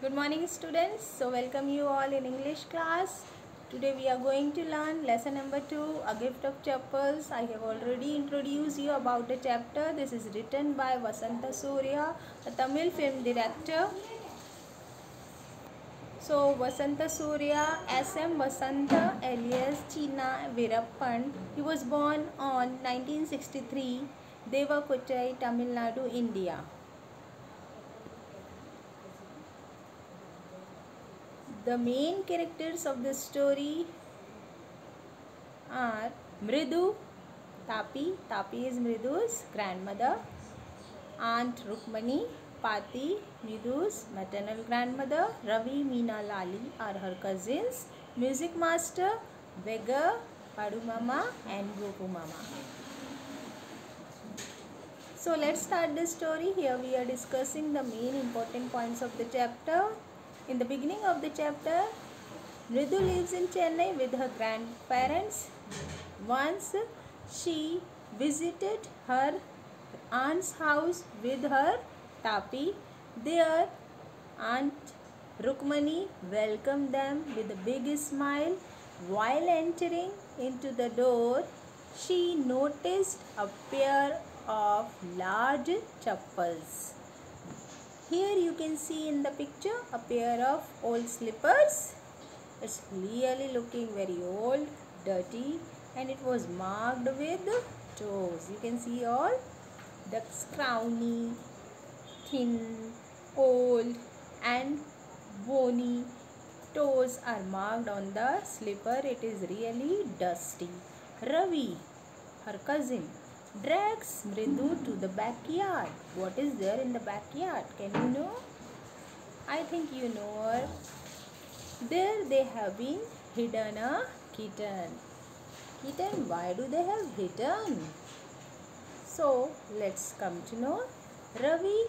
Good morning students. So welcome you all in English class. Today we are going to learn lesson number 2, A Gift of Chappals. I have already introduced you about the chapter. This is written by Vasanta Surya, a Tamil film director. So Vasanta Surya, S.M. Vasanta alias China Virappan. He was born on 1963, Devakottai, Tamil Nadu, India. The main characters of the story are Mridu, Tapi is Mridu's grandmother, Aunt Rukmani, Pati, Mridu's maternal grandmother, Ravi, Meena, Lali are her cousins, music master, Beggar, Padu Mama and Gopu Mama. So let's start the story. Here we are discussing the main important points of the chapter. In the beginning of the chapter, Mridu lives in Chennai with her grandparents. Once she visited her aunt's house with her Tapi. There, Aunt Rukmani welcomed them with a big smile. While entering into the door, she noticed a pair of large chappals. Here you can see in the picture a pair of old slippers. It's really looking very old, dirty, and it was marked with toes. You can see all the scrawny, thin, old and bony toes are marked on the slipper. It is really dusty. Ravi, her cousin, drags Mridu to the backyard. What is there in the backyard? Can you know? I think you know her. There they have been hidden a kitten. Kitten, why do they have hidden? So let's come to know. Ravi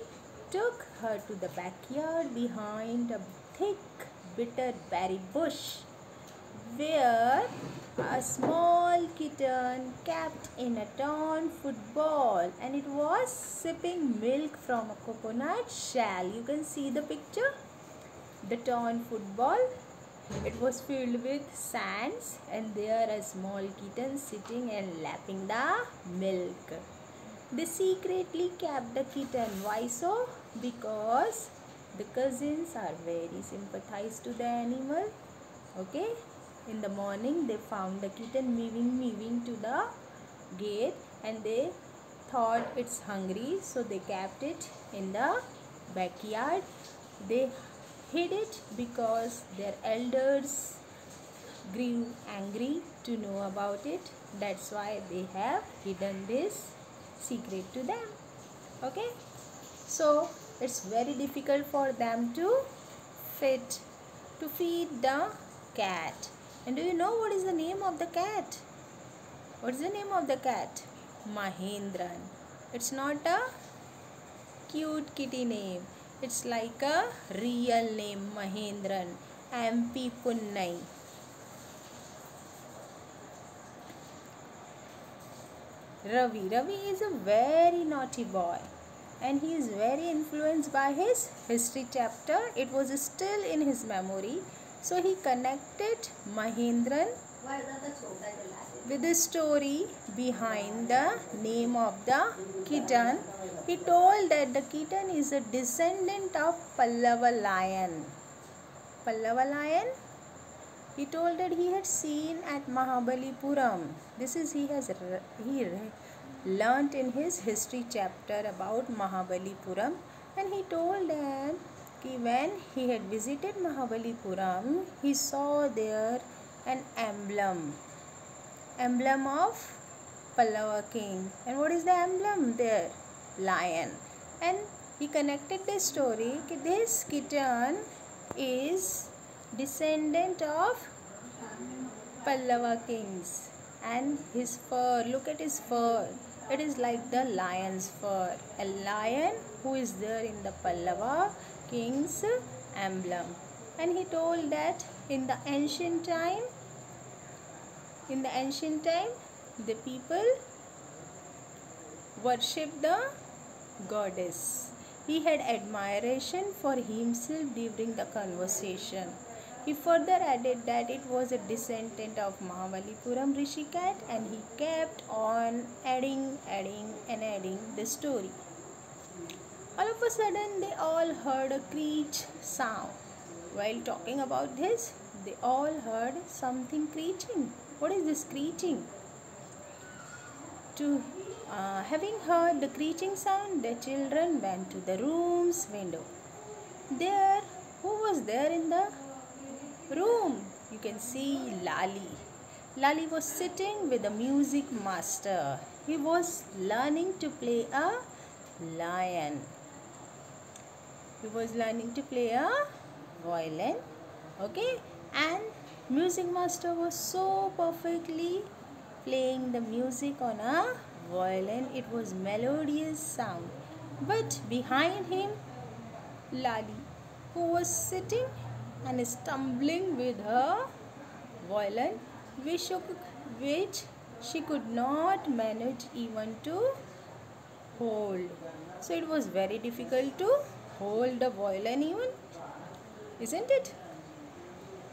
took her to the backyard behind a thick bitter berry bush, where a small kitten kept in a torn football, and it was sipping milk from a coconut shell. You can see the picture. The torn football, it was filled with sands, and there a small kitten sitting and lapping the milk. They secretly kept the kitten. Why so? Because the cousins are very sympathized to the animal. Okay. In the morning they found the kitten moving to the gate, and they thought it's hungry, so they kept it in the backyard. They hid it because their elders grew angry to know about it. That's why they have hidden this secret to them. Okay, so it's very difficult for them to feed the cat. And do you know what is the name of the cat? What is the name of the cat? Mahendran. It's not a cute kitty name. It's like a real name, Mahendran. MP Punnai. Ravi is a very naughty boy, and he is very influenced by his history chapter. It was still in his memory, so he connected Mahendran with the story behind the name of the kitten. He told that the kitten is a descendant of Pallava lion. Pallava lion? He told that he had seen at Mahabalipuram. This is he learnt in his history chapter about Mahabalipuram, and he told that when he had visited Mahabalipuram, he saw there an emblem of Pallava king. And what is the emblem there? Lion. And he connected the story that this kitten is descendant of Pallava kings, and his fur, look at his fur, it is like the lion's fur, a lion who is there in the Pallava king's emblem. And he told that in the ancient time the people worship the goddess, He had admiration for himself during the conversation. He further added that it was a descendant of Mahabalipuram Rishi cat, and he kept on adding the story. All of a sudden, they all heard a screech sound. While talking about this, they all heard something screeching. What is this screeching? Having heard the screeching sound, the children went to the room's window. There, who was there in the room? You can see Lali. Lali was sitting with the music master. He was learning to play a lion. He was learning to play a violin. Okay, and music master was so perfectly playing the music on a violin. It was melodious sound. But behind him, Lali, who was sitting and stumbling with her violin, which she could not manage even to hold. So it was very difficult to hold the violin even, isn't it?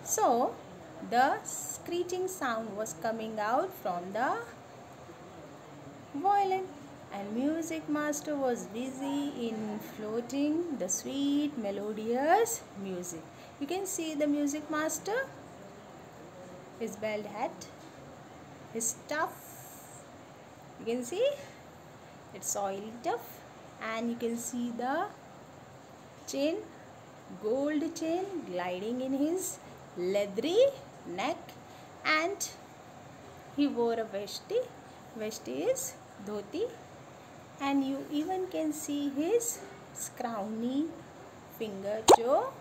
So the screeching sound was coming out from the violin, and music master was busy in floating the sweet melodious music. You can see the music master, his bald hat, his stuff. You can see it's oily tough, and you can see the chain, gold chain gliding in his leathery neck, and he wore a vesti. Vesti is dhoti, and you even can see his scrawny finger jo.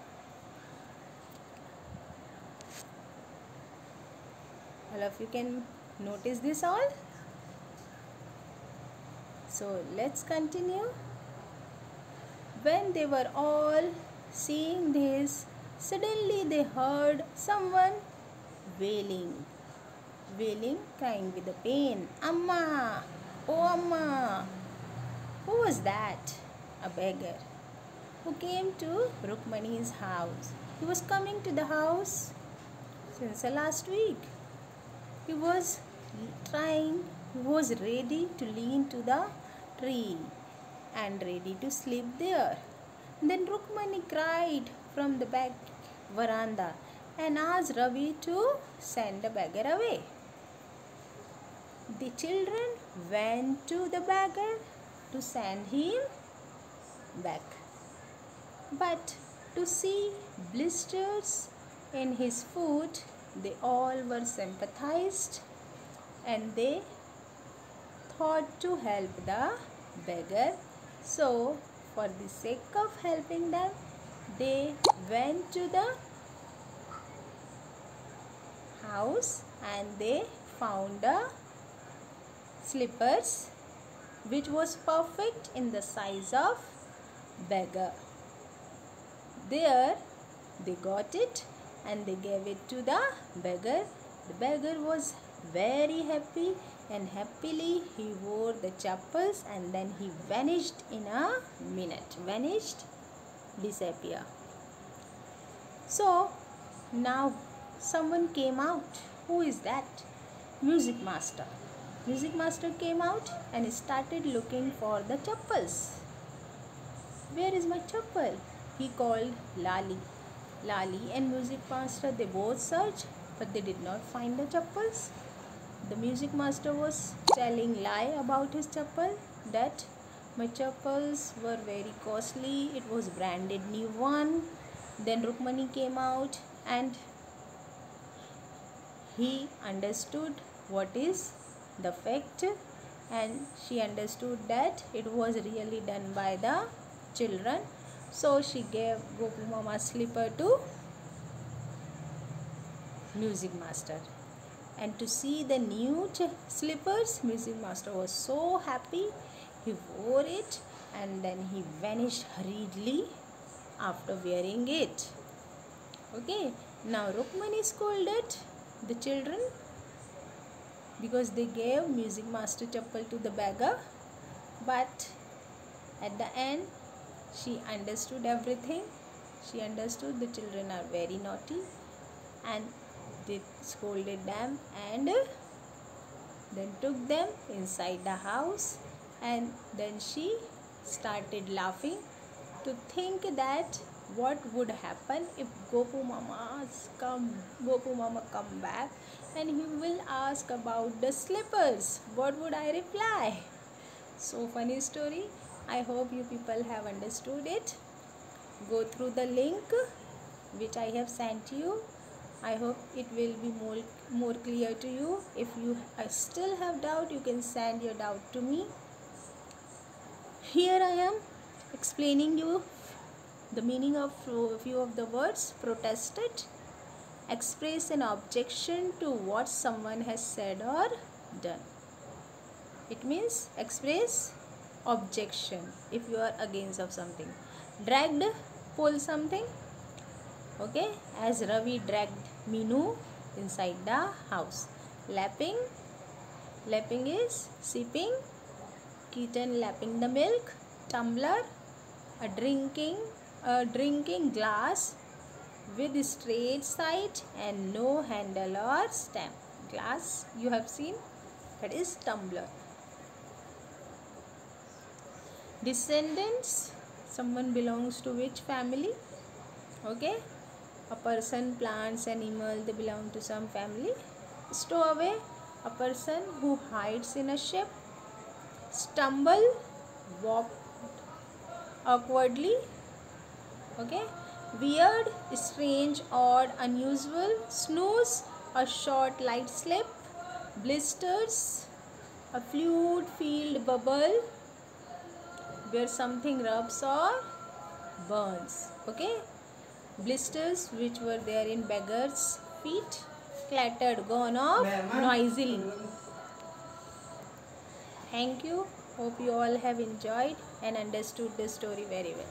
All of you can notice this all. So let's continue. When they were all seeing this, suddenly they heard someone wailing, crying with the pain. Amma! Oh Amma! Who was that? A beggar who came to Rukmani's house. He was coming to the house since the last week. He was ready to lean to the tree and ready to sleep there. Then Rukmani cried from the back veranda and asked Ravi to send the beggar away. The children went to the beggar to send him back. But to see blisters in his foot, they all were sympathized, and they thought to help the beggar. So, for the sake of helping them, they went to the house and they found the slippers which was perfect in the size of beggar. There they got it and they gave it to the beggar. The beggar was very happy, and happily he wore the chappals, and then he vanished in a minute. Vanished, disappear. So now someone came out. Who is that? Music master. Music master came out and started looking for the chappals. Where is my chappal? He called Lali. Lali and music master, they both searched, but they did not find the chappals. The music master was telling lie about his chappal, that my chappals were very costly. It was branded new one. Then Rukmani came out and he understood what is the fact, and she understood that it was really done by the children. So she gave Gopu Mama's slipper to music master. And to see the new slippers, music master was so happy. He wore it and then he vanished hurriedly after wearing it. Okay, now Rukmani scolded the children because they gave music master chappal to the beggar, but at the end She understood everything. She understood the children are very naughty, and they scolded them and then took them inside the house, and then she started laughing to think that what would happen if Gopu Mama come back and he will ask about the slippers. What would I reply? So funny story. I hope you people have understood it. Go through the link which I have sent you. I hope it will be more clear to you. If you still have doubt, you can send your doubt to me. Here I am explaining you the meaning of a few of the words. Protested, express an objection to what someone has said or done. It means express objection if you are against of something. Dragged, pull something. Okay, as Ravi dragged Minu inside the house. Lapping, lapping is sipping. Kitten lapping the milk. Tumbler, a drinking glass with straight side and no handle or stem. Glass you have seen, that is tumbler. Descendants, someone belongs to which family? Okay, a person, plants, animal, they belong to some family. Stowaway, a person who hides in a ship. Stumble, walk awkwardly. Okay, weird, strange, odd, unusual. Snooze, a short light slip. Blisters, a fluid filled bubble where something rubs or burns. Okay, blisters which were there in beggars' feet. Clattered, gone off noisily. Thank you. Hope you all have enjoyed and understood the story very well.